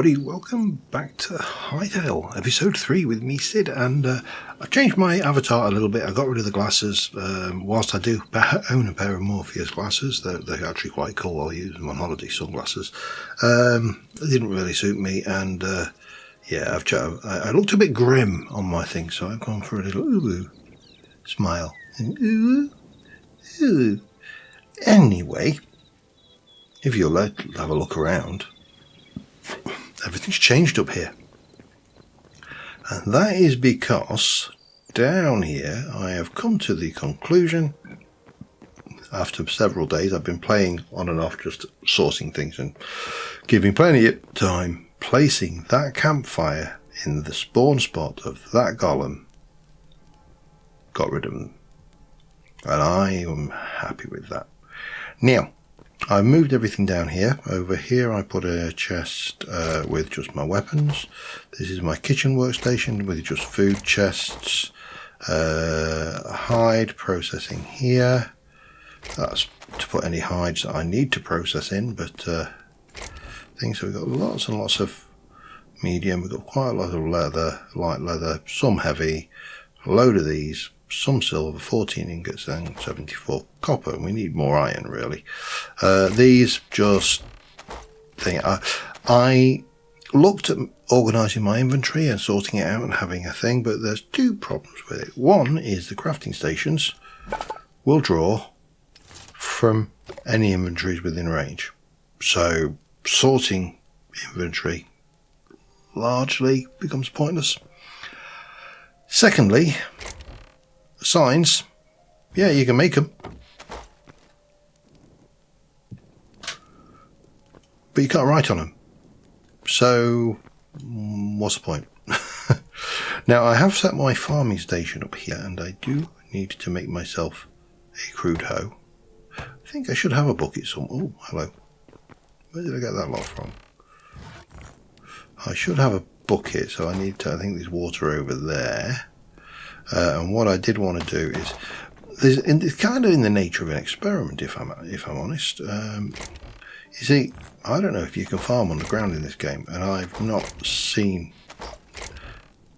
everybody, welcome back to Hytale, episode 3 with me, Cid, and I've changed my avatar a little bit. I got rid of the glasses. Whilst I do own a pair of Morpheus glasses, they're actually quite cool. I'll use them on holiday, sunglasses. They didn't really suit me, and yeah, I looked a bit grim on my thing, so I've gone for a little ooh smile. And ooh. Anyway, if you'll have a look around, everything's changed up here. And that is because down here I have come to the conclusion, after several days I've been playing on and off, just sorting things and giving plenty of time, placing that campfire in the spawn spot of that golem, got rid of them. And I am happy with that. Now, I moved everything down here. Over here I put a chest with just my weapons. This is my kitchen workstation with just food chests. Hide processing here. That's to put any hides that I need to process in, but things. So we've got lots and lots of medium. We've got quite a lot of leather, light leather, some heavy, a load of these. Some silver, 14 ingots and 74 copper. We need more iron, really. These just thing. I looked at organising my inventory and sorting it out and having a thing, but there's two problems with it. One is the crafting stations will draw from any inventories within range, so sorting inventory largely becomes pointless. Secondly, signs, yeah, you can make them, but you can't write on them. So what's the point? Now, I have set my farming station up here, and I do need to make myself a crude hoe. I think I should have a bucket some. Oh, hello. Where did I get that lot from? I should have a bucket, so I need to. I think there's water over there. And what I did want to do is, it's kind of in the nature of an experiment, if I'm honest. You see, I don't know if you can farm underground in this game, and I've not seen.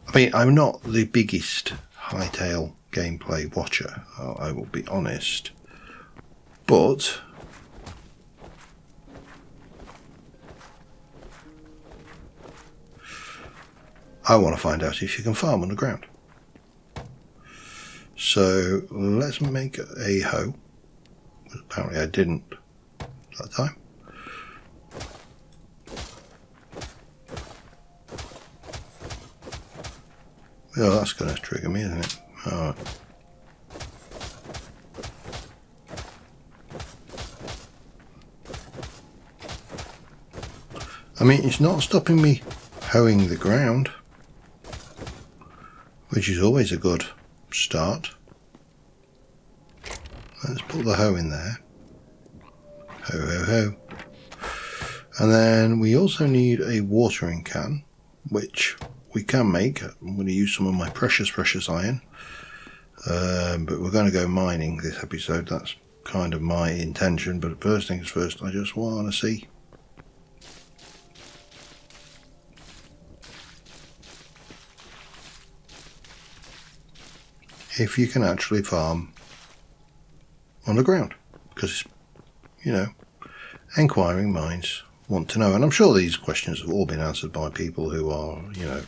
I mean, I'm not the biggest Hytale gameplay watcher. I will be honest, but I want to find out if you can farm underground. So let's make a hoe. Apparently I didn't that time. Oh, that's going to trigger me, isn't it? Alright. I mean, it's not stopping me hoeing the ground, which is always a good start. Let's put the hoe in there. Ho. And then we also need a watering can, which we can make. I'm going to use some of my precious iron. But we're going to go mining this episode. That's kind of my intention. But first things first, I just want to see if you can actually farm underground, because, you know, inquiring minds want to know. And I'm sure these questions have all been answered by people who are, you know,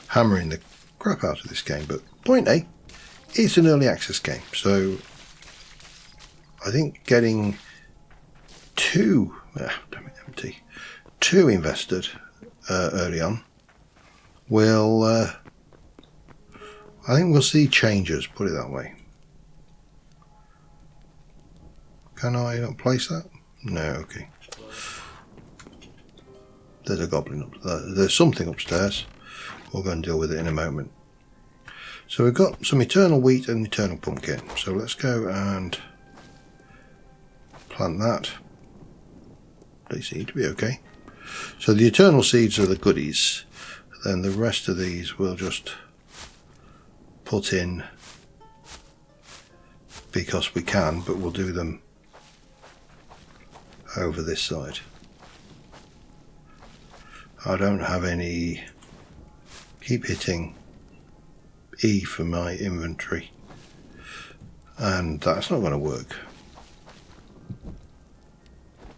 hammering the crap out of this game. But point A, it's an early access game, so I think getting two invested early on will I think we'll see changes, put it that way. Can I not place that? No, okay. There's a goblin up there. There's something upstairs. We'll go and deal with it in a moment. So we've got some eternal wheat and eternal pumpkin. So let's go and plant that. They seem to be okay. So the eternal seeds are the goodies. Then the rest of these we'll just put in because we can, but we'll do them over this side. I don't have any. Keep hitting E for my inventory, and that's not going to work.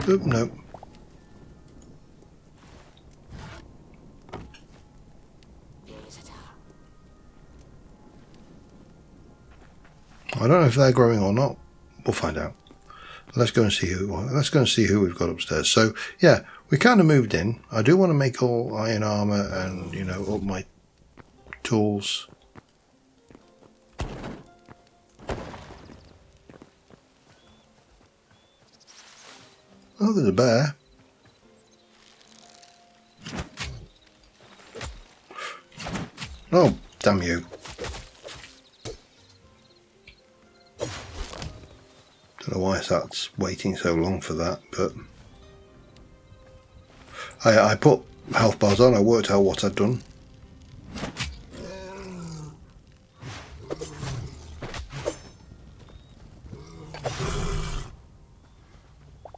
Oop, nope. I don't know if they're growing or not. We'll find out. Let's go and see who. Let's go and see who we've got upstairs. So yeah, we kind of moved in. I do want to make all iron armor and, you know, up my tools. Oh, there's a bear. Oh, damn you. Don't know why that's waiting so long for that, but I put health bars on. I worked out what I'd done.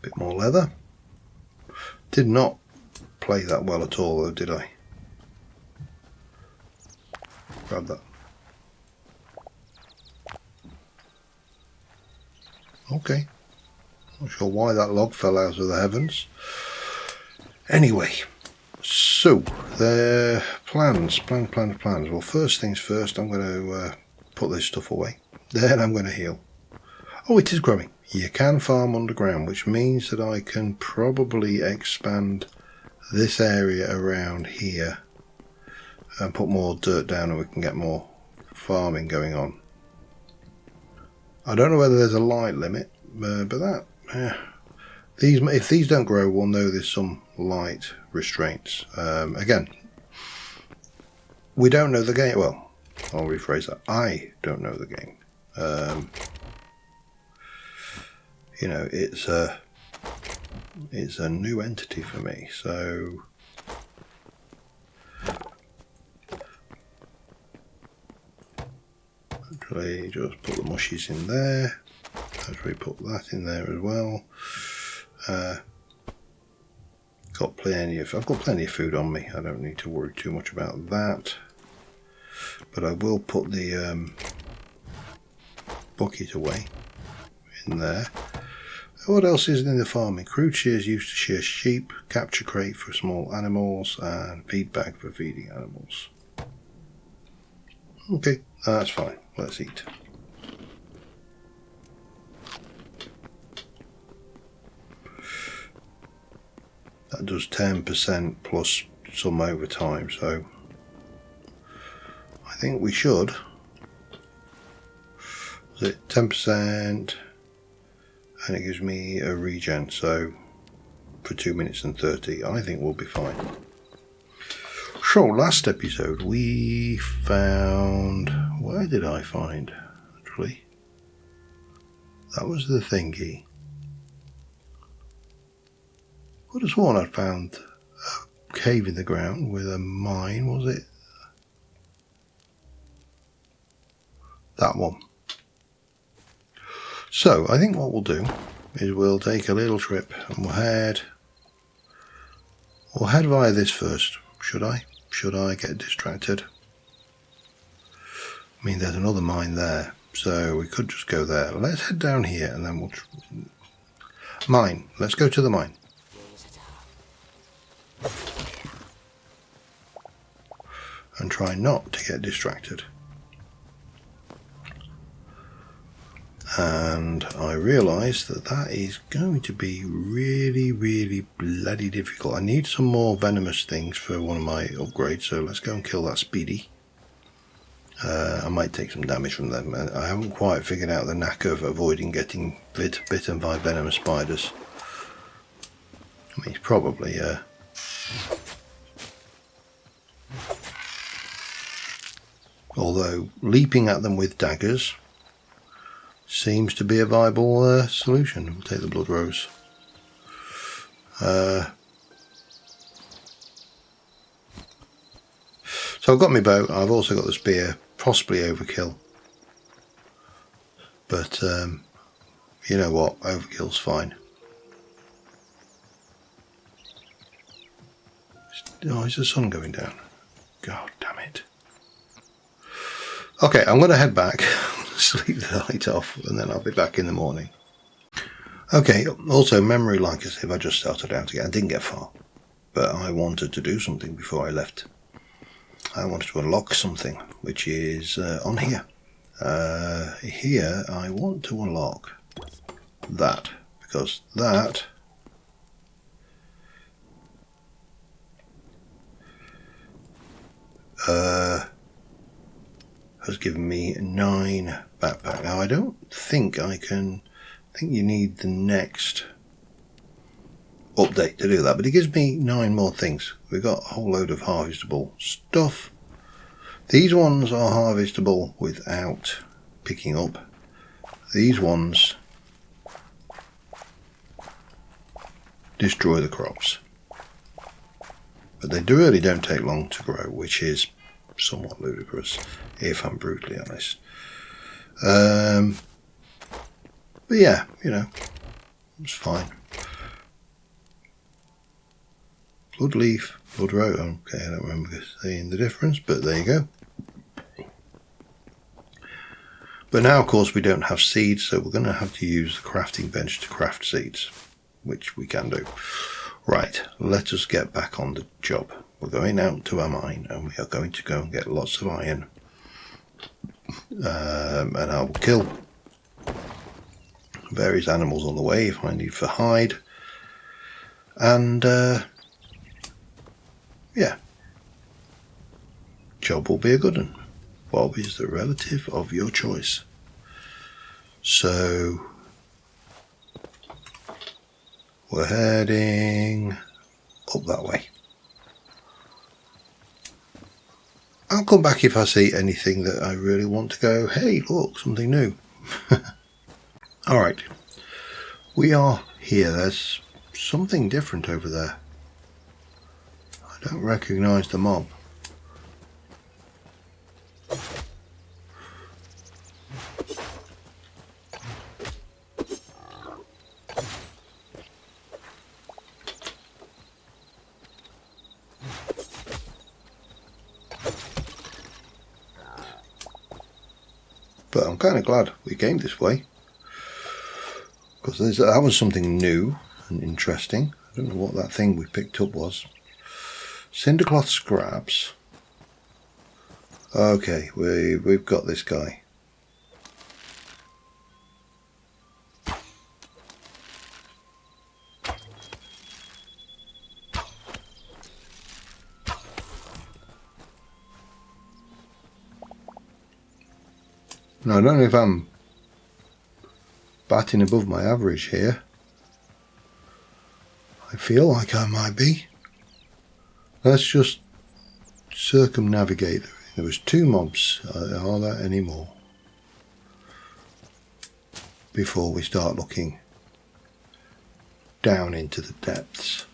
Bit more leather. Did not play that well at all, though, did I? Grab that. Okay. Not sure why that log fell out of the heavens. Anyway, so the plans. Well, first things first, I'm going to put this stuff away. Then I'm going to heal. Oh, it is growing. You can farm underground, which means that I can probably expand this area around here and put more dirt down, and we can get more farming going on. I don't know whether there's a light limit, but that if these don't grow, we'll know there's some light restraints. Again, we don't know the game. Well, I'll rephrase that. I don't know the game. You know, it's a new entity for me, so actually just put the mushies in there. Actually put that in there as well. I've got plenty of food on me. I don't need to worry too much about that. But I will put the bucket away in there. What else is in the farming? Crude shears used to shear sheep, capture crate for small animals, and feed bag for feeding animals. Okay, that's fine. Let's eat. That does 10% plus some overtime, so I think we should. Is it 10%? And it gives me a regen, so for 2 minutes and 30, I think we'll be fine. So last episode we found, where did I find actually? That was the thingy. I could have sworn I'd found a cave in the ground with a mine, was it? That one. So I think what we'll do is we'll take a little trip and we'll head via this first. Should I get distracted? I mean, there's another mine there, so we could just go there. Let's head down here and then we'll mine. Let's go to the mine. And try not to get distracted. And I realise that is going to be really, really bloody difficult. I need some more venomous things for one of my upgrades, so let's go and kill that speedy. I might take some damage from them. I haven't quite figured out the knack of avoiding getting bitten by venomous spiders. I mean, it's probably although leaping at them with daggers seems to be a viable solution. We'll take the blood rose. So I've got my bow. I've also got the spear. Possibly overkill, but you know what? Overkill's fine. Oh, is the sun going down? God damn it. Okay, I'm going to head back, sleep the light off, and then I'll be back in the morning. Okay, also memory, like as if I just started out again. I didn't get far, but I wanted to do something before I left. I wanted to unlock something, which is on here. Here, I want to unlock that, because that has given me 9 backpack. Now, I don't think I can... I think you need the next update to do that, but it gives me 9 more things. We've got a whole load of harvestable stuff. These ones are harvestable without picking up. These ones destroy the crops, but they really don't take long to grow, which is somewhat ludicrous, if I'm brutally honest. But yeah, you know, it's fine. Blood leaf, blood rose. Okay, I don't remember saying the difference, but there you go. But now, of course, we don't have seeds, so we're going to have to use the crafting bench to craft seeds, which we can do. Right, let us get back on the job. We're going out to our mine, and we are going to go and get lots of iron. And I will kill various animals on the way if I need for hide. And, yeah. Job will be a good one. Bob is the relative of your choice. So we're heading up that way. I'll come back if I see anything that I really want to go, hey, look, something new. Alright, we are here. There's something different over there. I don't recognise the mob. But I'm kind of glad we came this way, because that was something new and interesting. I don't know what that thing we picked up was. Cindercloth scraps. Okay, we've got this guy. Now, I don't know if I'm batting above my average here. I feel like I might be. Let's just circumnavigate. There was 2 mobs. Are there any more? Before we start looking down into the depths.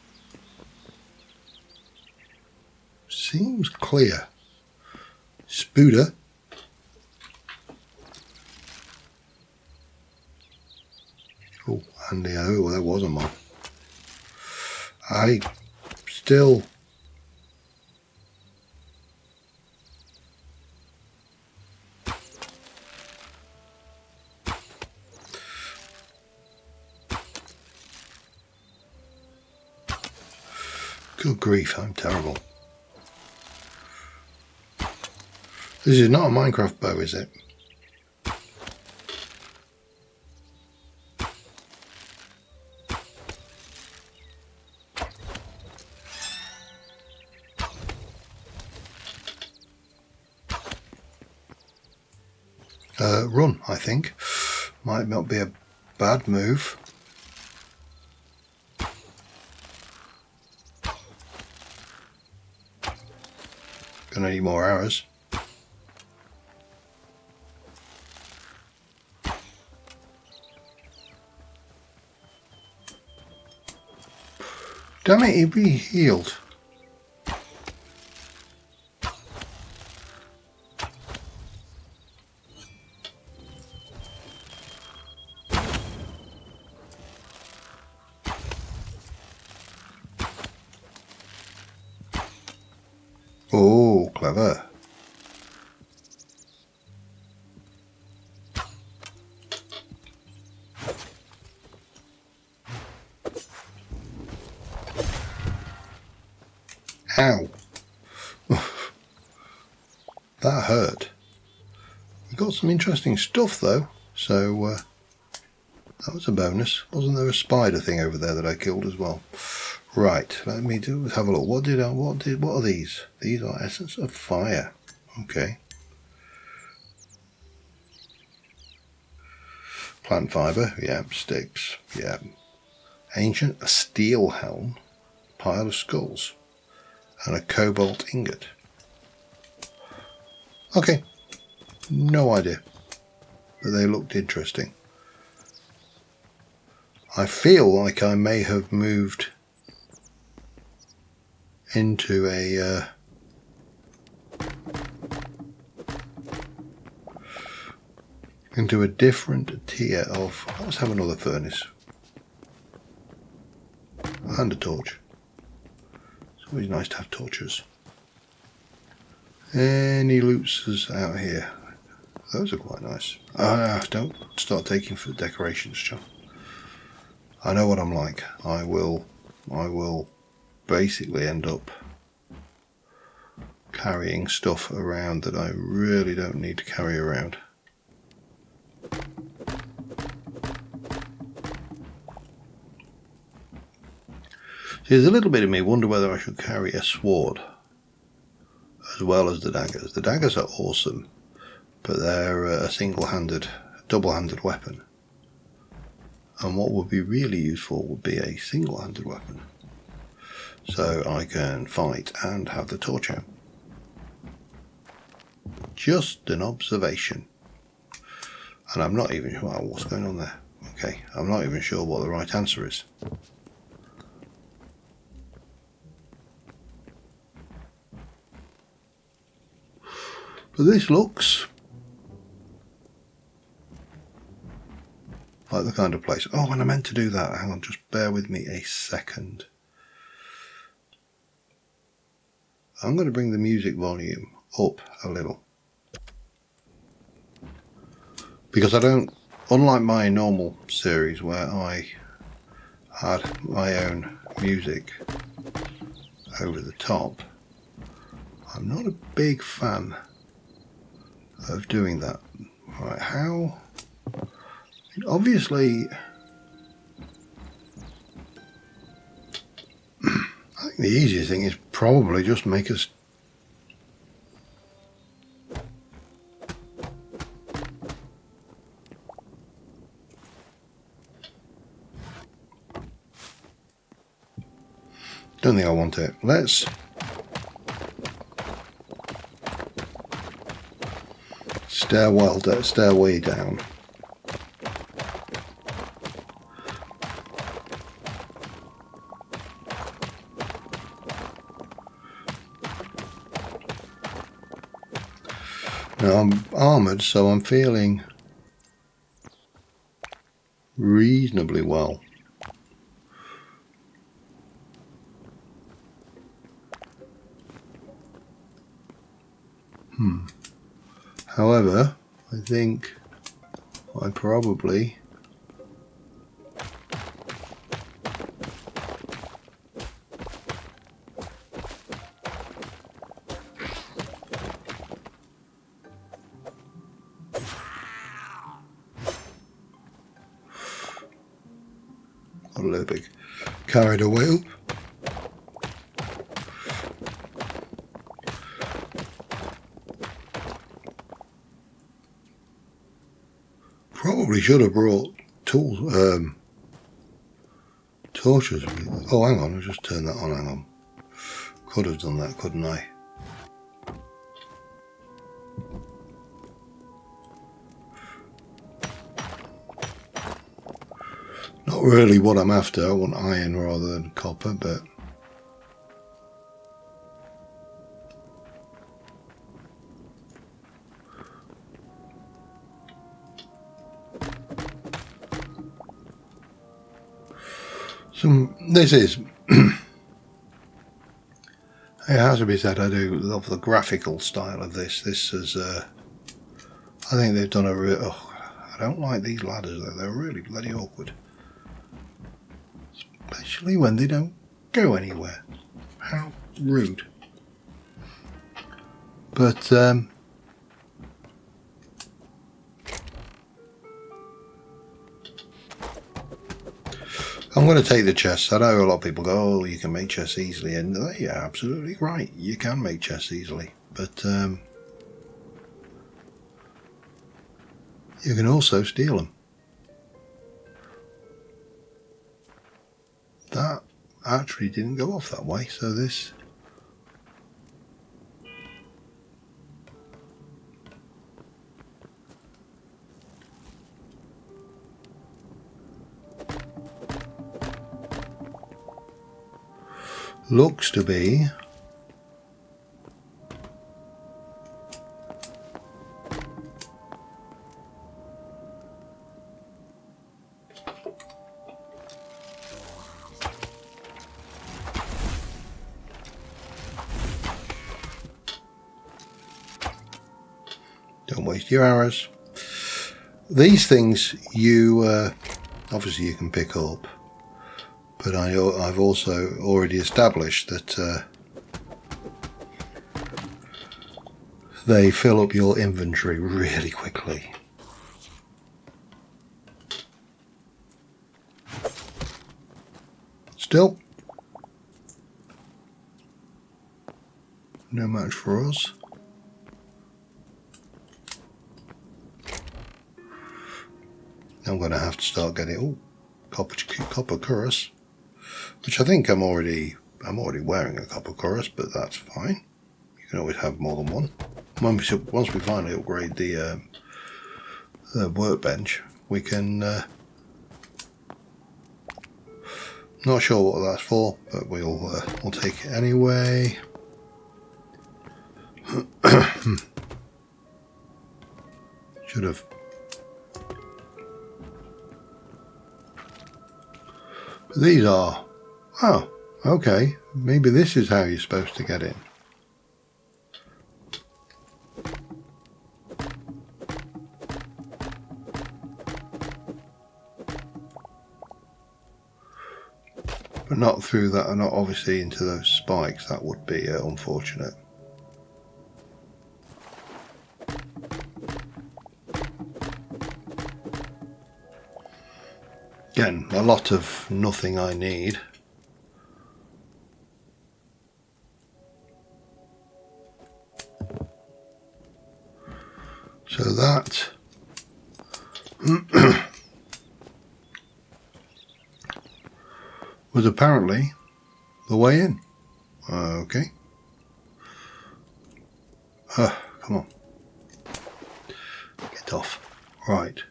Seems clear. Spooder. Oh, and oh, there was a mob. I still... Good grief, I'm terrible. This is not a Minecraft bow, is it? Run, I think. Might not be a bad move. Gonna need more arrows. Damn it, he'd be healed. Oh, clever. Ow. That hurt. We got some interesting stuff though, so that was a bonus. Wasn't there a spider thing over there that I killed as well? Right, let me have a look. What are these? These are essence of fire. Okay. Plant fiber, yeah. Sticks, yeah. Ancient steel helm, pile of skulls, and a cobalt ingot. Okay, no idea, but they looked interesting. I feel like I may have moved into a different tier of. Let's have another furnace and a torch. It's always nice to have torches. Any looters out here? Those are quite nice. Don't start taking for decorations, John. I know what I'm like. I will basically end up carrying stuff around that I really don't need to carry around. See, there's a little bit of me wonder whether I should carry a sword as well as the daggers. The daggers are awesome, but they're a single-handed, double-handed weapon. And what would be really useful would be a single-handed weapon. So I can fight and have the torch out. Just an observation. And I'm not even sure what's going on there. Okay, I'm not even sure what the right answer is. But this looks like the kind of place. Oh, and I meant to do that. Hang on, just bear with me a second. I'm going to bring the music volume up a little. Because I don't, unlike my normal series where I had my own music over the top, I'm not a big fan of doing that. Right, how? Obviously, I think the easiest thing is probably just make us. Don't think I want it. Let's stairway down. Now I'm armoured, so I'm feeling reasonably well. However, I think I probably got a little bit carried away. Probably should have brought tools, torches. Oh, hang on, I'll just turn that on. Hang on. Could have done that, couldn't I? Not really what I'm after. I want iron rather than copper, but this is It has to be said, I do love the graphical style of this. This is, I think they've done a real... Oh, I don't like these ladders though, they're really bloody awkward. Especially when they don't go anywhere. How rude. But, I'm going to take the chests. I know a lot of people go, oh, you can make chests easily, and they're absolutely right. You can make chests easily, but you can also steal them. That actually didn't go off that way, so this... looks to be don't waste your arrows. These things you obviously you can pick up, but I've also already established that they fill up your inventory really quickly. Still, no match for us. I'm going to have to start getting copper cuirass, which I think I'm already wearing a copper cuirass, but that's fine. You can always have more than one. Once we finally upgrade the workbench, we can. Not sure what that's for, but we'll take it anyway. Should have. These are... Oh, okay. Maybe this is how you're supposed to get in. But not through that, and not obviously into those spikes. That would be unfortunate. Again, a lot of nothing I need. So that was apparently the way in. Okay. Come on. Get off. Right.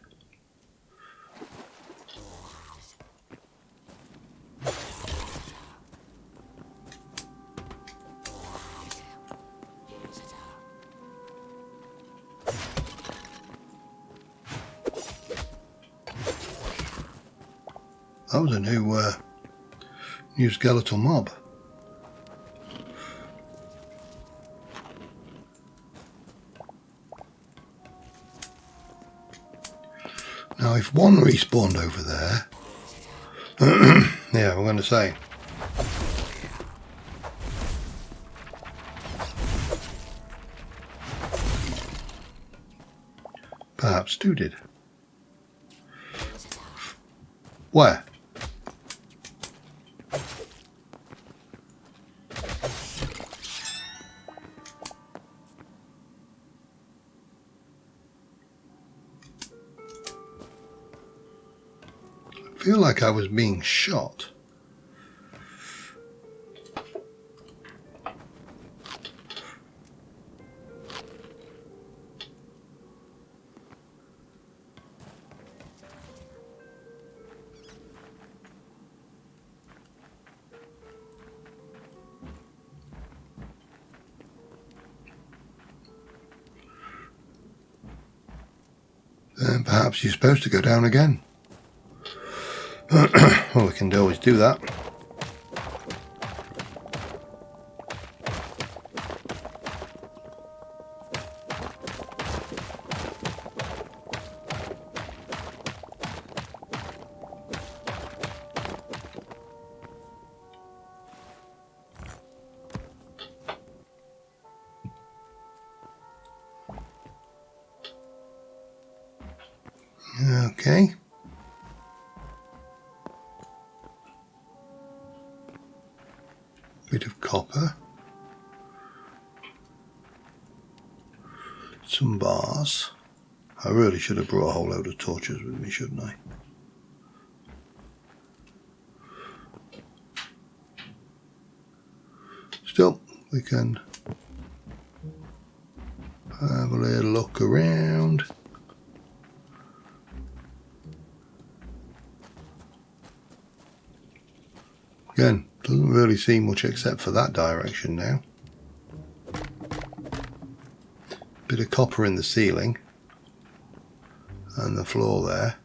That was a new skeletal mob. Now, if one respawned over there, yeah, I'm going to say. Perhaps two did. Where? I feel like I was being shot. Then perhaps you're supposed to go down again. Well, we can always do that. Okay. Bit of copper. Some bars. I really should have brought a whole load of torches with me, shouldn't I? Still, we can have a little look around. Again, doesn't really see much except for that direction now. Bit of copper in the ceiling and the floor there.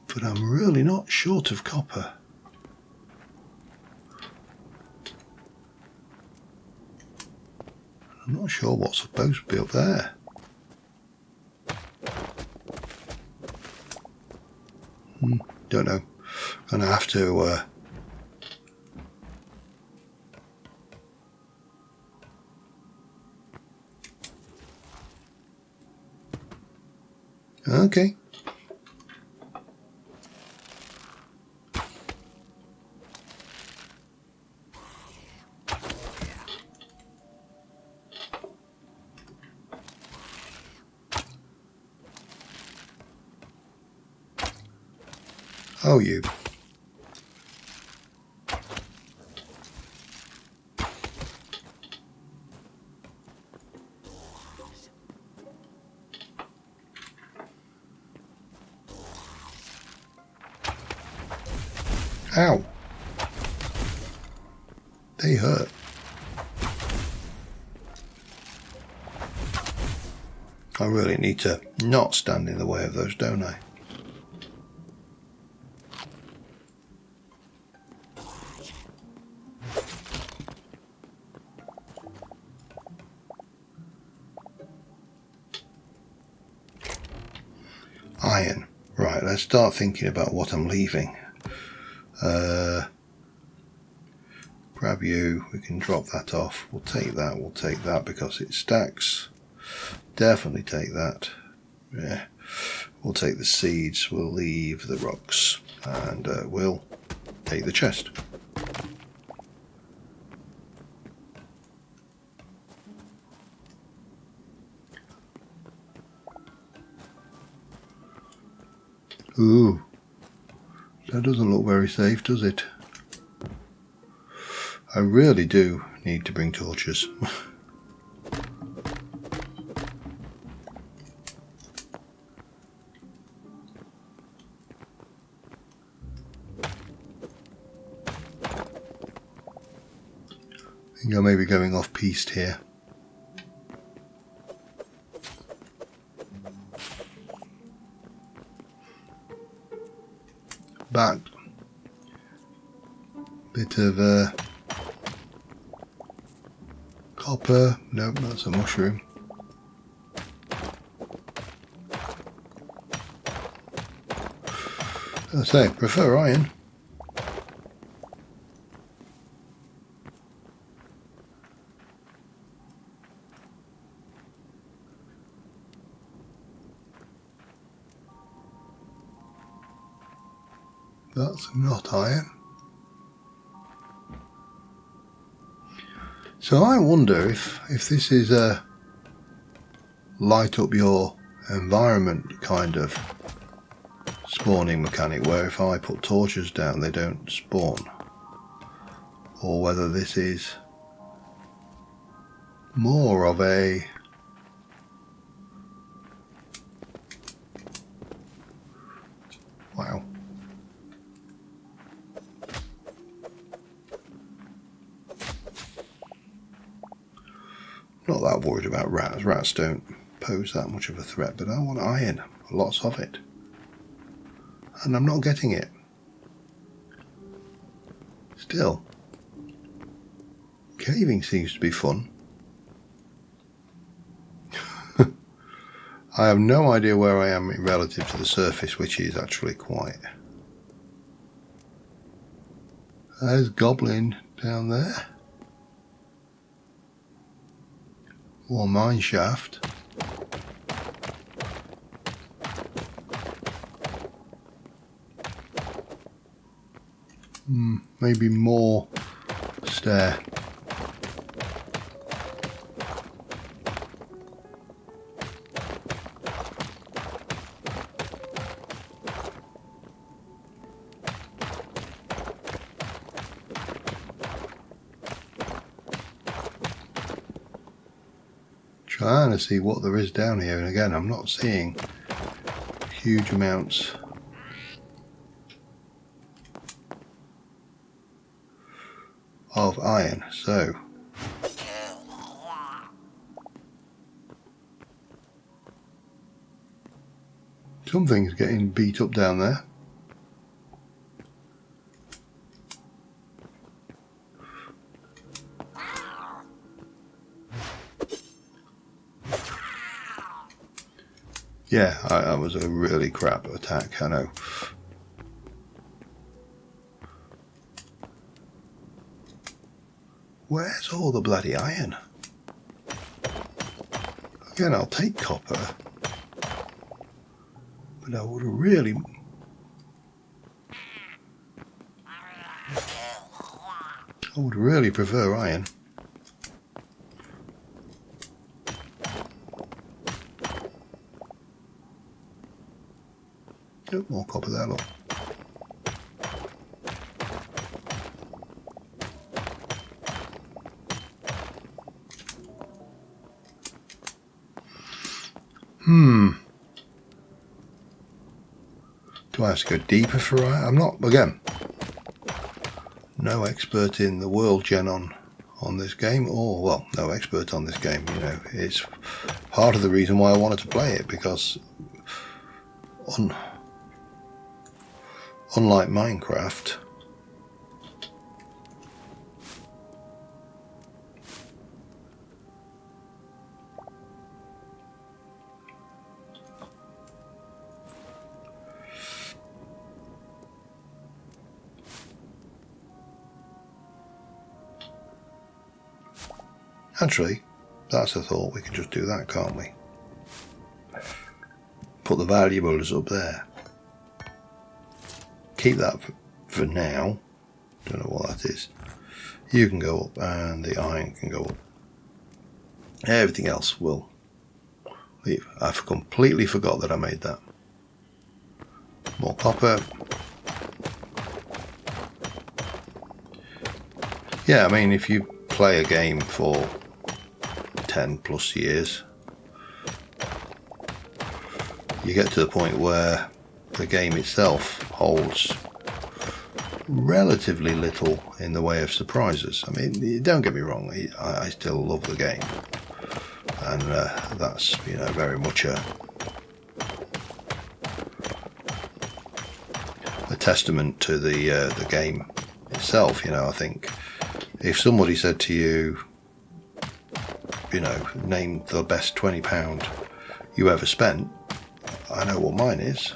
But I'm really not short of copper. I'm not sure what's supposed to be up there. Don't know. Gonna have to okay. Oh, you. Ow. They hurt. I really need to not stand in the way of those, don't I? Iron. Right, let's start thinking about what I'm leaving. Grab you, we can drop that off. We'll take that because it stacks. Definitely take that. Yeah. We'll take the seeds, we'll leave the rocks, and we'll take the chest. Ooh, that doesn't look very safe, does it? I really do need to bring torches. I think I may be going off piste here. Back. Bit of copper. Nope, that's a mushroom. As I say, prefer iron. That's not iron. So I wonder if this is a light up your environment kind of spawning mechanic, where if I put torches down they don't spawn, or whether this is more of a wow. Not that worried about rats. Rats don't pose that much of a threat, but I want iron, lots of it. And I'm not getting it. Still, caving seems to be fun. I have no idea where I am relative to the surface, which is actually quite... There's goblin down there. or mine shaft. Maybe more stair. Trying to see what there is down here, and again I'm not seeing huge amounts of iron, so something's getting beat up down there. Yeah, that was a really crap attack, I know. Where's all the bloody iron? Again, I'll take copper, but I would really... prefer iron. Oh, more copper there, look. Do I have to go deeper for iron? I'm not, again, no expert in the world gen on this game, or, well, no expert on this game, you know. It's part of the reason why I wanted to play it, because unlike Minecraft, actually, that's a thought, we can just do that, can't we? Put the valuables up there. Keep that for now. Don't know what that is. You can go up and the iron can go up. Everything else will leave. I've completely forgot that I made that. More copper. Yeah, I mean, if you play a game for 10 plus years, you get to the point where the game itself holds relatively little in the way of surprises. I mean, don't get me wrong, I still love the game, and that's, you know, very much a testament to the game itself. You know, I think if somebody said to you, you know, name the best £20 you ever spent, I know what mine is,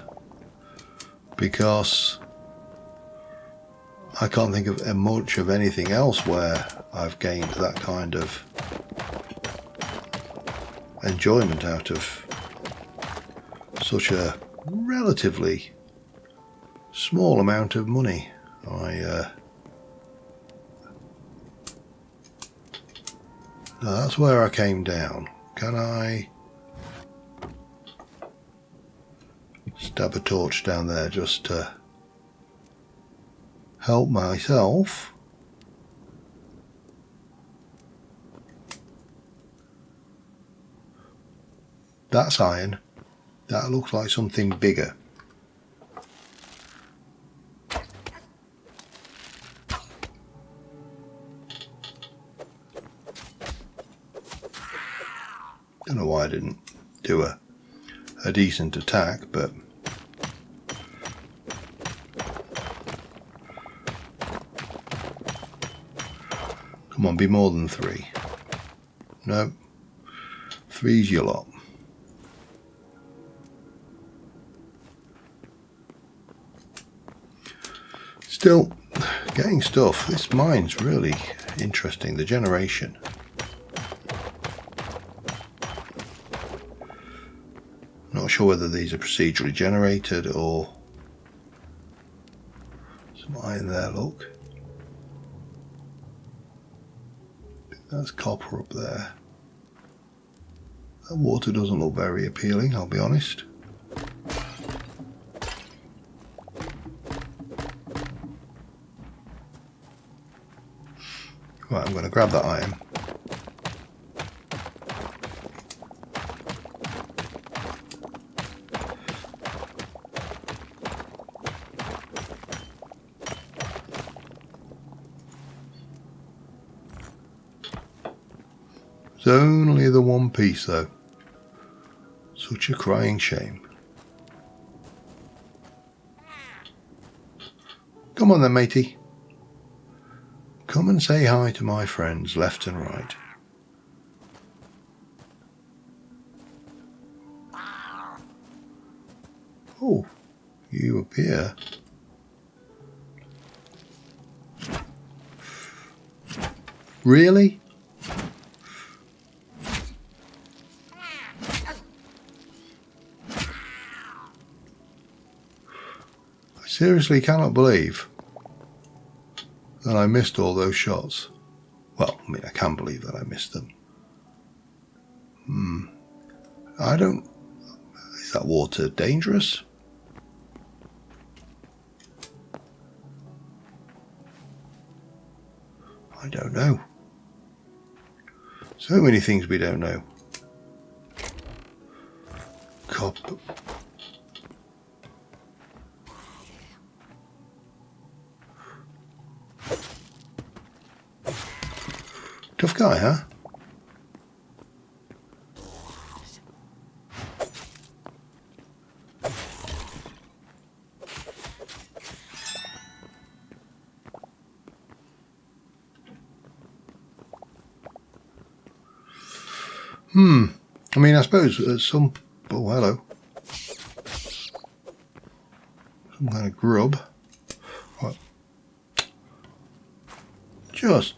because I can't think of much of anything else where I've gained that kind of enjoyment out of such a relatively small amount of money. Now that's where I came down. Can I stab a torch down there just to help myself? That's iron. That looks like something bigger. Don't know why I didn't do a decent attack, but come on, be more than 3. No, 3's your lot. Still, getting stuff. This mine's really interesting, the generation. sure whether these are procedurally generated or some iron there, look. That's copper up there. That water doesn't look very appealing, I'll be honest. Right, I'm going to grab that iron. It's only the one piece though. Such a crying shame. Come on then, matey. Come and say hi to my friends left and right. Oh, you appear. Really? I seriously cannot believe that I missed all those shots. Well, I mean, I can believe that I missed them. I don't... Is that water dangerous? I don't know. So many things we don't know. Copper. Tough guy, huh? I mean, I suppose some... Oh, hello. Some kind of grub. What? Just...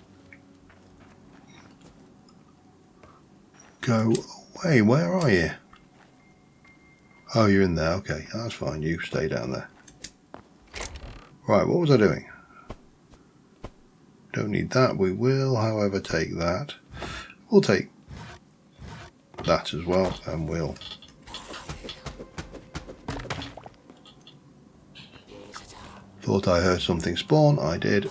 go away. Where are you? Oh, you're in there. Okay, that's fine. You stay down there. Right, what was I doing? Don't need that. We will, however, take that. We'll take that as well, and we'll... Thought I heard something spawn. I did.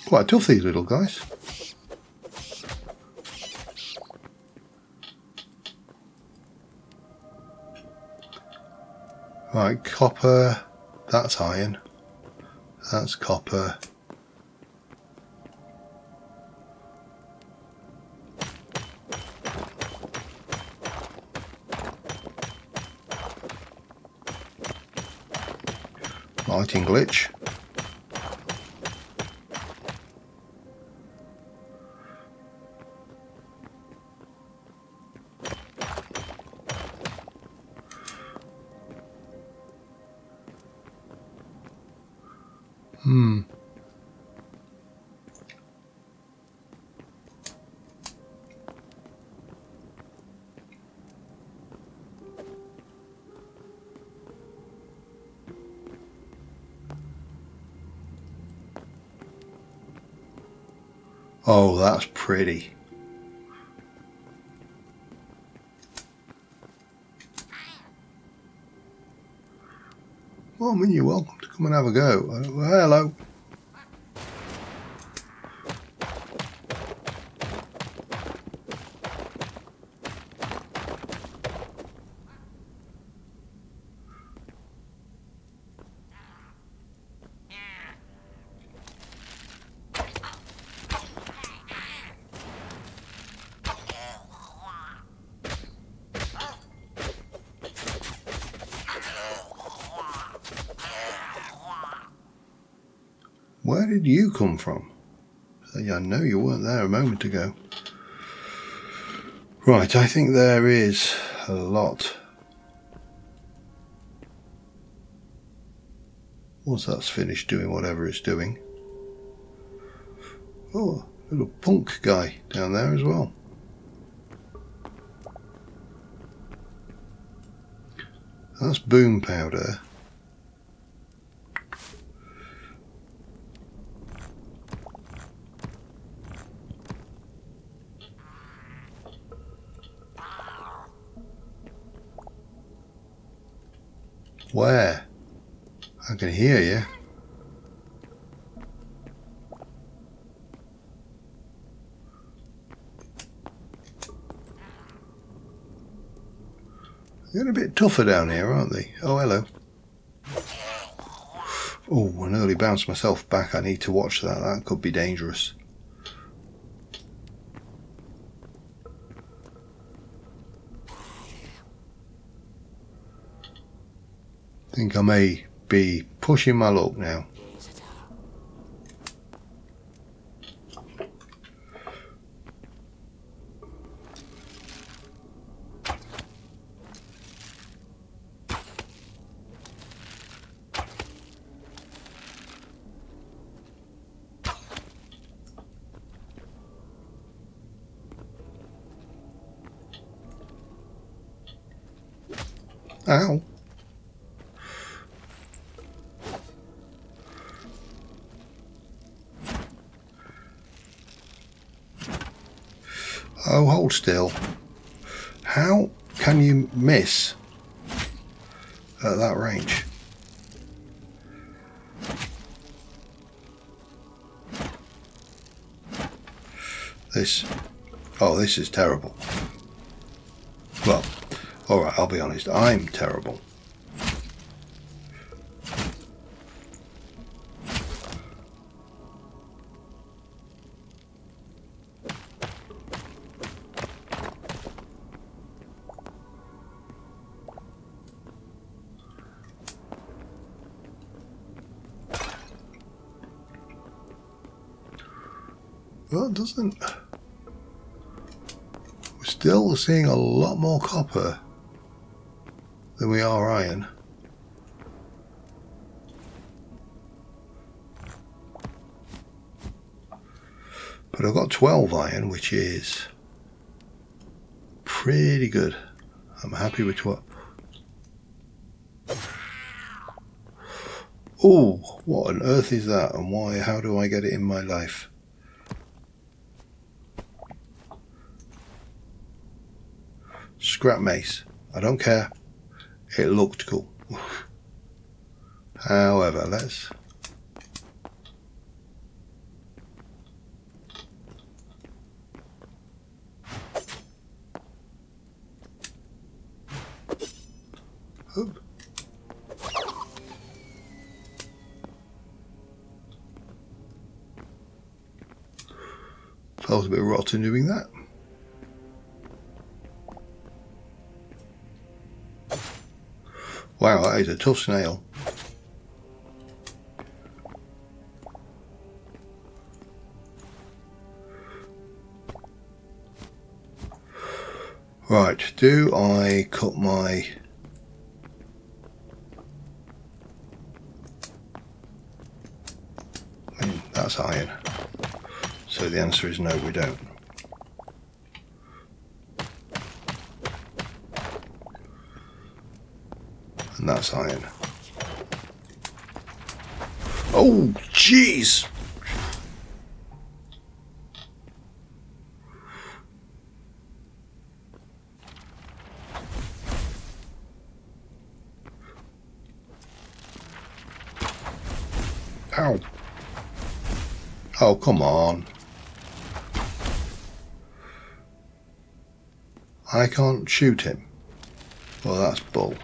Quite tough, these little guys. Right, copper. That's iron. That's copper. Lighting glitch. Oh, that's pretty. Well, I mean, you're welcome to come and have a go. Well, hello. Where did you come from? I know you weren't there a moment ago. Right, I think there is a lot. Once that's finished doing whatever it's doing, Oh, little punk guy down there as well. That's boom powder. Where? I can hear you. They're getting a bit tougher down here, aren't they? Oh, hello. Oh, I nearly bounced myself back. I need to watch that. That could be dangerous. I think I may be pushing my luck now. Ow. Oh, hold still. How can you miss at that range? This is terrible. Well, alright, I'll be honest, I'm terrible. Well, it doesn't... We're still seeing a lot more copper than we are iron. But I've got 12 iron, which is pretty good. I'm happy with 12. Oh, what on earth is that, and why? How do I get it in my life? Scrap mace. I don't care. It looked cool. However, let's... Oop. I was a bit rotten doing that. Wow, that is a tough snail. Right, do I cut my... That's iron. So the answer is no, we don't. And that's iron. Oh, jeez! Ow. Oh, come on. I can't shoot him. Well, that's bull.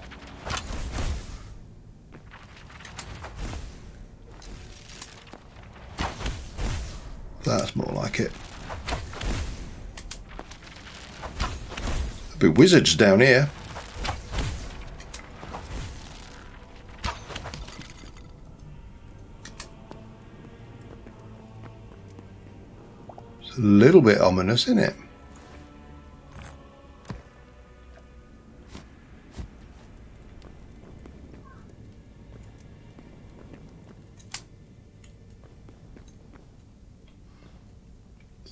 That's more like it. There'll be wizards down here. It's a little bit ominous, isn't it?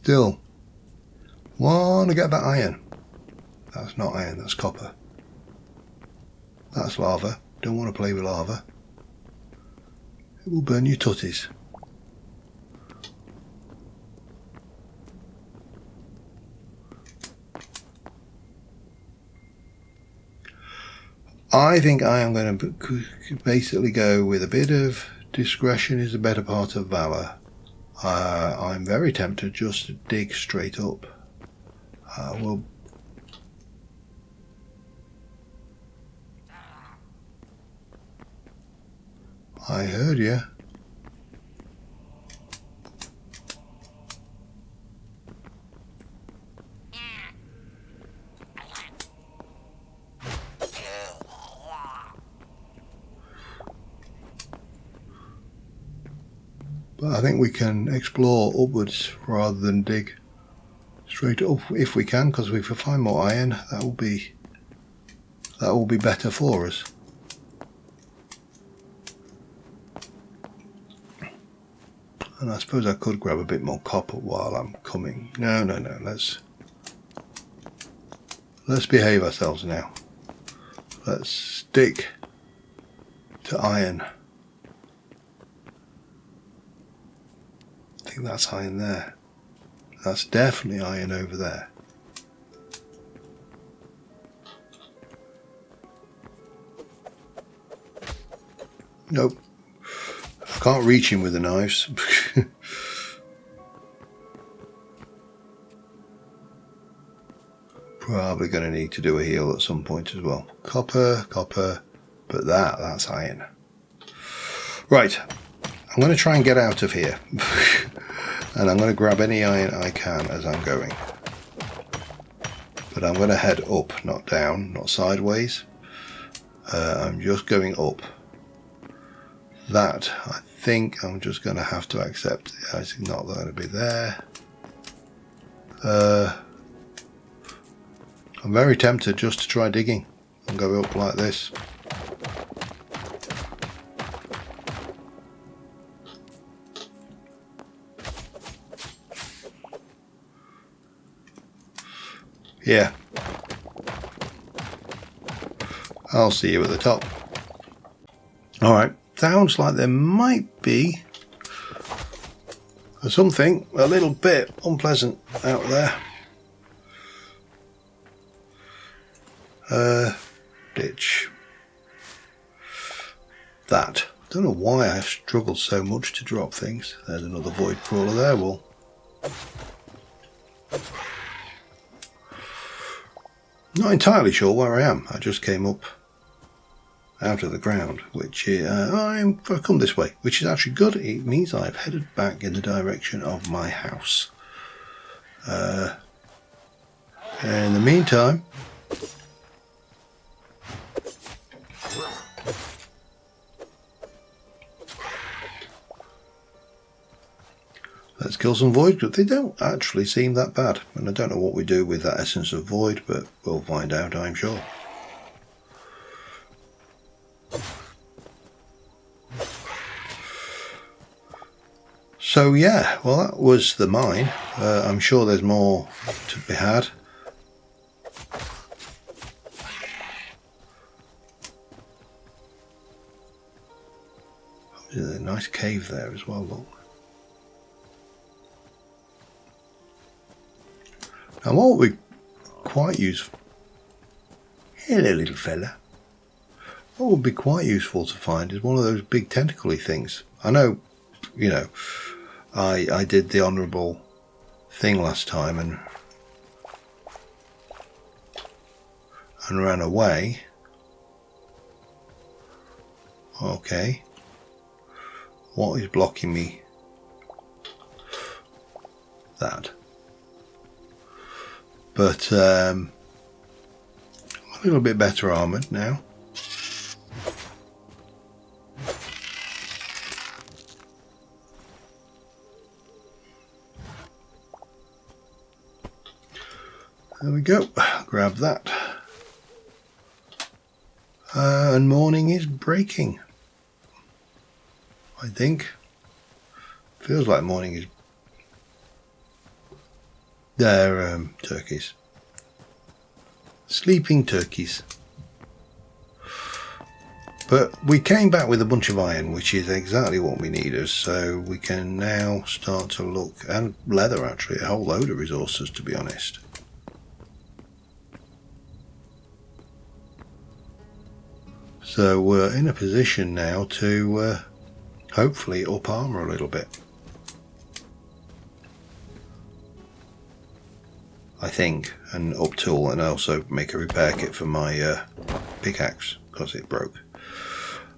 Still want to get that iron. That's not iron, that's copper. That's lava. Don't want to play with lava. It will burn your tutties. I think I am going to basically go with a bit of discretion is the better part of valor. I'm very tempted just to dig straight up. Well, I heard you. But I think we can explore upwards rather than dig straight up if we can, because if we find more iron, that will be better for us. And I suppose I could grab a bit more copper while I'm coming. No, let's behave ourselves now. Let's stick to iron. I think that's iron there. That's definitely iron over there. Nope. I can't reach him with the knives. Probably going to need to do a heal at some point as well. Copper, but that's iron. Right. I'm going to try and get out of here. And I'm going to grab any iron I can as I'm going. But I'm going to head up, not down, not sideways. I'm just going up. That, I think I'm just going to have to accept. It's not going to be there. I'm very tempted just to try digging and go up like this. Yeah. I'll see you at the top. Alright, sounds like there might be something a little bit unpleasant out there. Ditch. That. I don't know why I've struggled so much to drop things. There's another void crawler there, well. Not entirely sure where I am. I just came up out of the ground, which I've come this way, which is actually good. It means I've headed back in the direction of my house. In the meantime, let's kill some void, but they don't actually seem that bad. And I don't know what we do with that essence of void, but we'll find out, I'm sure. So yeah, well that was the mine. I'm sure there's more to be had. There's a nice cave there as well, look. Now what would be quite useful, hello little fella, what would be quite useful to find is one of those big tentacly things. I know, you know, I did the honourable thing last time and ran away. Okay. What is blocking me? That. But a little bit better armoured now. There we go. Grab that. And morning is breaking. I think. Feels like morning is. They're turkeys. Sleeping turkeys. But we came back with a bunch of iron, which is exactly what we needed, so we can now start to look, and leather actually, a whole load of resources to be honest. So we're in a position now to hopefully up armour a little bit. I think, and up tool, and also make a repair kit for my pickaxe because it broke.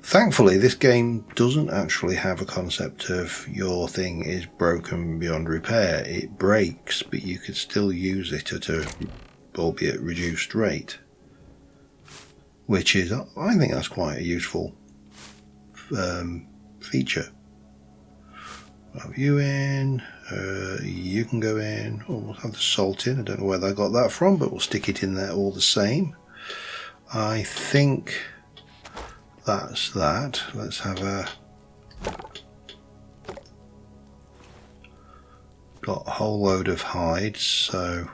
Thankfully, this game doesn't actually have a concept of your thing is broken beyond repair. It breaks, but you could still use it at a, albeit reduced rate. Which is, I think that's quite a useful feature. Have you in, you can go in, oh, we'll have the salt in. I don't know where they got that from, but we'll stick it in there all the same. I think that's that. Let's have a, got a whole load of hides, so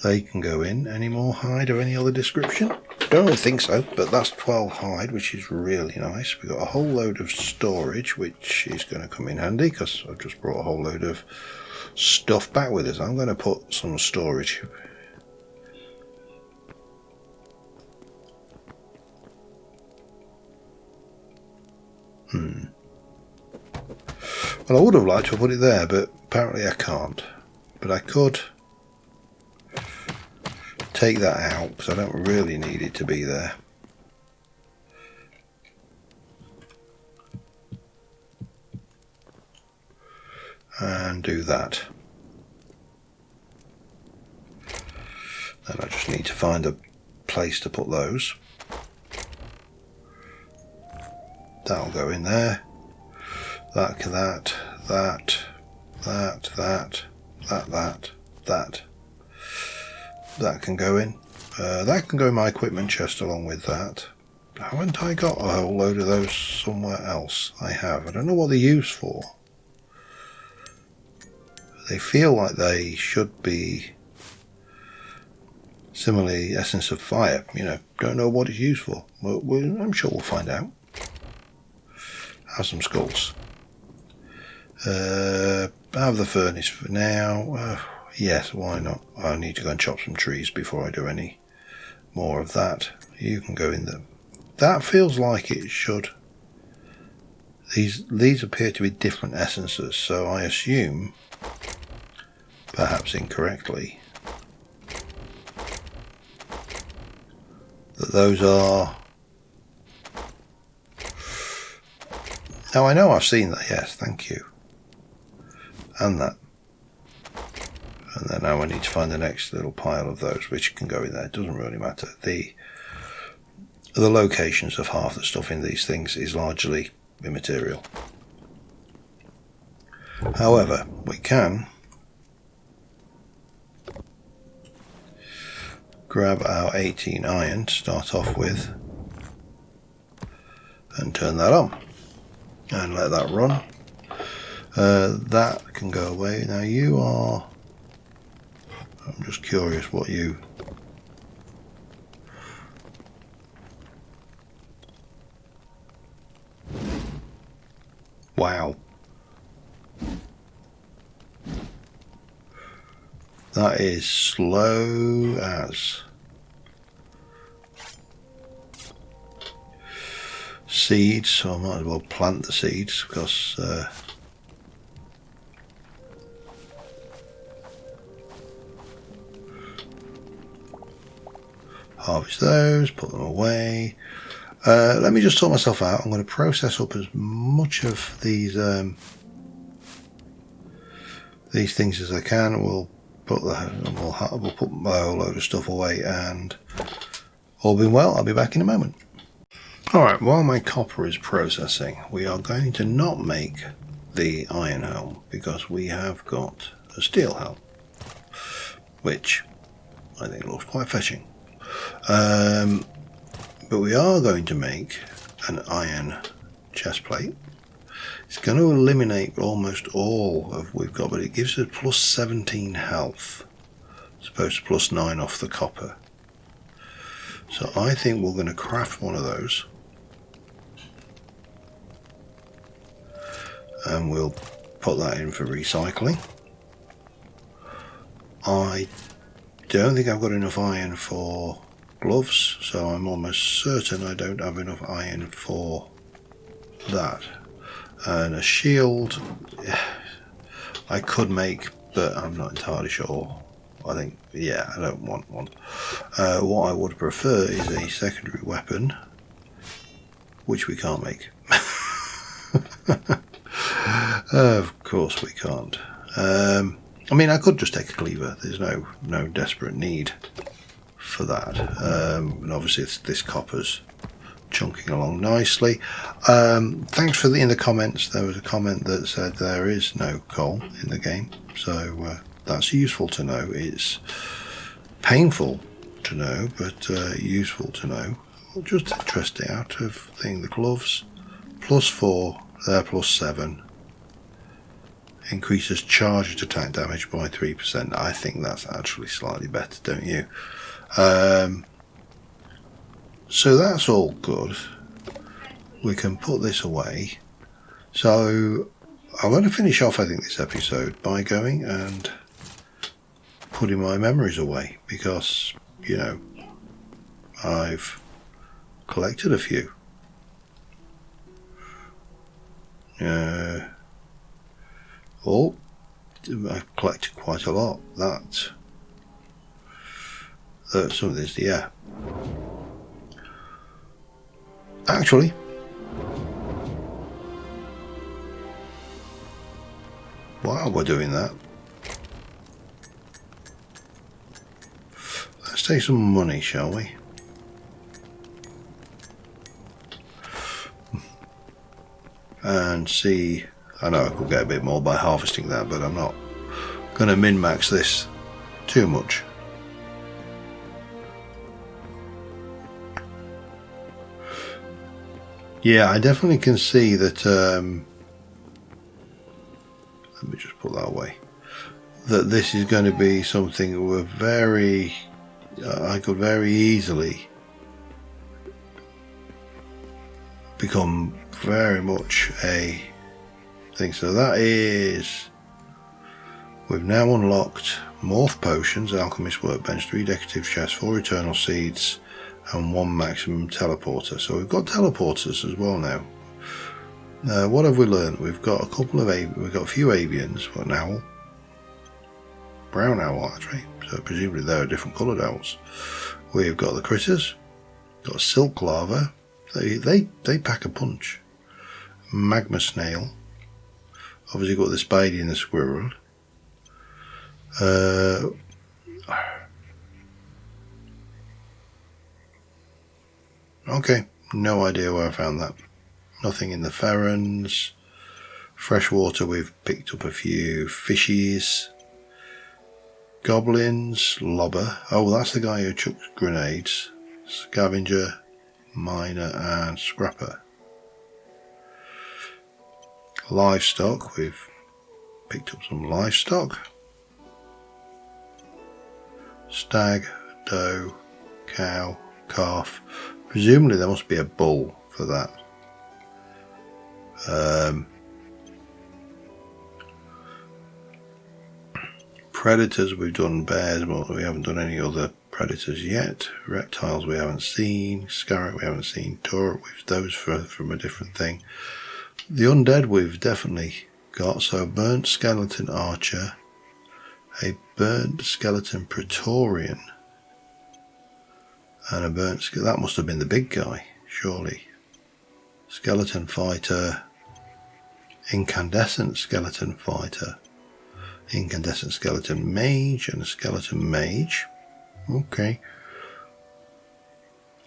they can go in. Any more hide of any other description? Don't really think so, but that's 12 hide, which is really nice. We've got a whole load of storage, which is going to come in handy because I've just brought a whole load of stuff back with us. I'm going to put some storage. Well, I would have liked to have put it there, but apparently I can't. But I could take that out because I don't really need it to be there. And do that. Then I just need to find a place to put those. That'll go in there. That can go in. That can go in my equipment chest along with that. Haven't I got a whole load of those somewhere else? I have. I don't know what they're used for. They feel like they should be similarly essence of fire. You know, don't know what it's used for. I'm sure we'll find out. Have some skulls. Have the furnace for now. Yes, why not? I need to go and chop some trees before I do any more of that. You can go in there. That feels like it should. These appear to be different essences, so I assume, perhaps incorrectly, that those are. Now I know I've seen that. Yes, thank you. And that. And then now I need to find the next little pile of those, which can go in there. It doesn't really matter. The locations of half the stuff in these things is largely immaterial. However, we can grab our 18 iron to start off with and turn that on and let that run. That can go away. Now you are, I'm just curious what you, wow, that is slow as. Seeds, so I might as well plant the seeds because harvest those, put them away. Let me just sort myself out. I'm going to process up as much of these things as I can. We'll put we'll put my whole load of stuff away, and all being well, I'll be back in a moment. Alright, while my copper is processing, we are going to not make the iron helm because we have got a steel helm, which I think looks quite fetching. But we are going to make an iron chest plate It's going to eliminate almost all of we've got, but it gives us plus 17 health, as opposed to plus 9 off the copper. So I think we're going to craft one of those. And we'll put that in for recycling. I don't think I've got enough iron for gloves, so I'm almost certain I don't have enough iron for that. And a shield I could make, but I'm not entirely sure. I think, yeah, I don't want one. What I would prefer is a secondary weapon, which we can't make. Of course we can't. I mean, I could just take a cleaver. There's no desperate need for that. And obviously this copper's chunking along nicely. Thanks for in the comments. There was a comment that said there is no coal in the game, so that's useful to know. It's painful to know, but useful to know. I'll just test it out of thing. The gloves, +4, there +7. Increases charged attack damage by 3%. I think that's actually slightly better, don't you? So that's all good. We can put this away. So I'm going to finish off, I think, this episode by going and putting my memories away, because, you know, I've collected a few. Oh, I've collected quite a lot. Some of this, yeah. Actually, while we're doing that, let's take some money, shall we? And see. I know I could get a bit more by harvesting that, but I'm not going to min-max this too much. Yeah, I definitely can see that, let me just put that away, that this is going to be something we're I could very easily become very much a thing. So that is, we've now unlocked Morph Potions, Alchemist Workbench, 3 Decorative Chests, 4 Eternal Seeds, and 1 Maximum Teleporter. So we've got teleporters as well now. What have we learned? We've got a couple of we've got a few avians. What, an owl? Brown owl, actually. So presumably they're different coloured owls. We've got the critters. Got a silk larva. They pack a punch. Magma snail. Obviously got the spidey and the squirrel. Okay, no idea where I found that. Nothing in the ferns. Freshwater, we've picked up a few fishies. Goblins, lobber. Oh, that's the guy who chucks grenades. Scavenger, miner, and scrapper. Livestock, we've picked up some livestock. Stag, doe, cow, calf. Presumably there must be a bull for that. Predators, we've done bears, but we haven't done any other predators yet. Reptiles we haven't seen. Scarab we haven't seen. Tauret, those from a different thing. The undead we've definitely got. So a burnt skeleton archer, a burnt skeleton praetorian, and a burnt that must have been the big guy, surely. Skeleton fighter, incandescent skeleton fighter, incandescent skeleton mage, and a skeleton mage. Okay.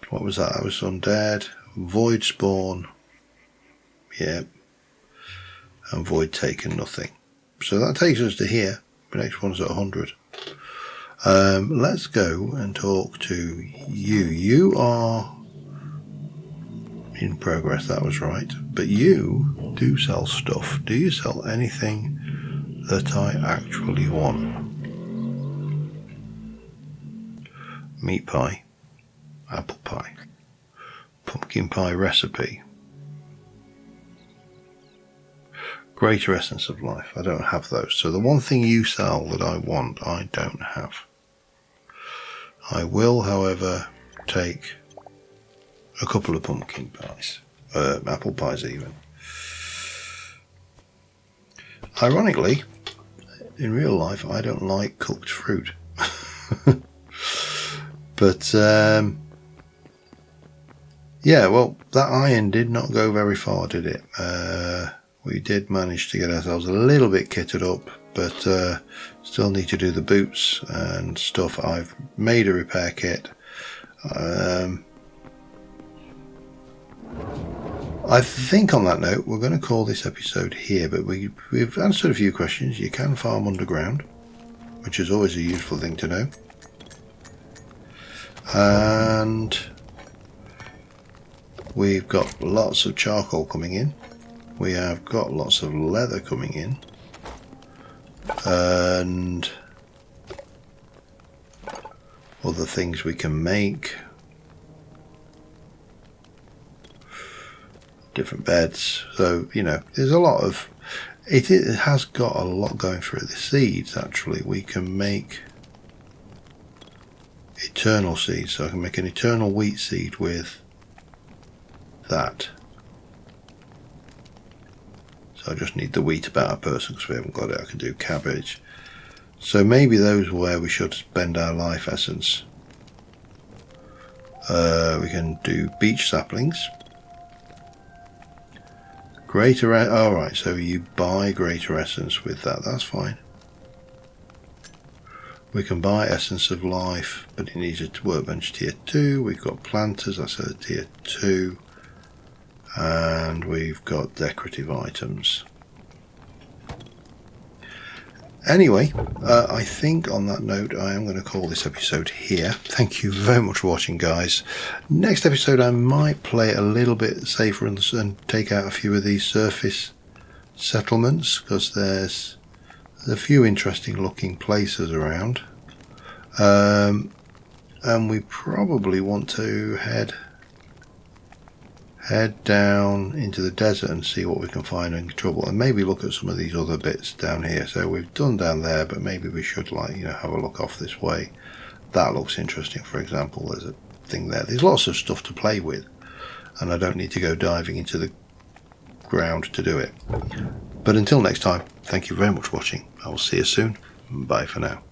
What was that? That was undead. Void spawn. Yep. And void taken, nothing. So that takes us to here. The next one's at 100. Let's go and talk to you. in progress, that was right. But you do sell stuff. Do you sell anything that I actually want? Meat pie, apple pie, pumpkin pie recipe, greater essence of life. I don't have those. So the one thing you sell that I want, I don't have. I will, however, take a couple of pumpkin pies, apple pies even. Ironically, in real life, I don't like cooked fruit. But, yeah, well, that iron did not go very far, did it? We did manage to get ourselves a little bit kitted up, but still need to do the boots and stuff. I've made a repair kit. I think on that note, we're going to call this episode here, but we've answered a few questions. You can farm underground, which is always a useful thing to know. And we've got lots of charcoal coming in. We have got lots of leather coming in. And other things we can make. Different beds. So, you know, there's a lot of... It has got a lot going for it. The seeds, actually, we can make eternal seeds. So I can make an eternal wheat seed with that. So I just need the wheat about a person because we haven't got it. I can do cabbage. So maybe those are where we should spend our life essence. We can do beech saplings. Greater... Alright, so you buy greater essence with that. That's fine. We can buy essence of life, but it needs a workbench tier 2. We've got planters, that's a tier 2. And we've got decorative items. Anyway, I think on that note I am going to call this episode here. Thank you very much for watching, guys. Next episode I might play a little bit safer and take out a few of these surface settlements, because there's a few interesting looking places around. And we probably want to head down into the desert and see what we can find in trouble, and maybe look at some of these other bits down here. So we've done down there, but maybe we should, like, you know, have a look off this way. That looks interesting. For example, there's a thing there. There's lots of stuff to play with, and I don't need to go diving into the ground to do it. But until next time, thank you very much for watching. I will see you soon. Bye for now.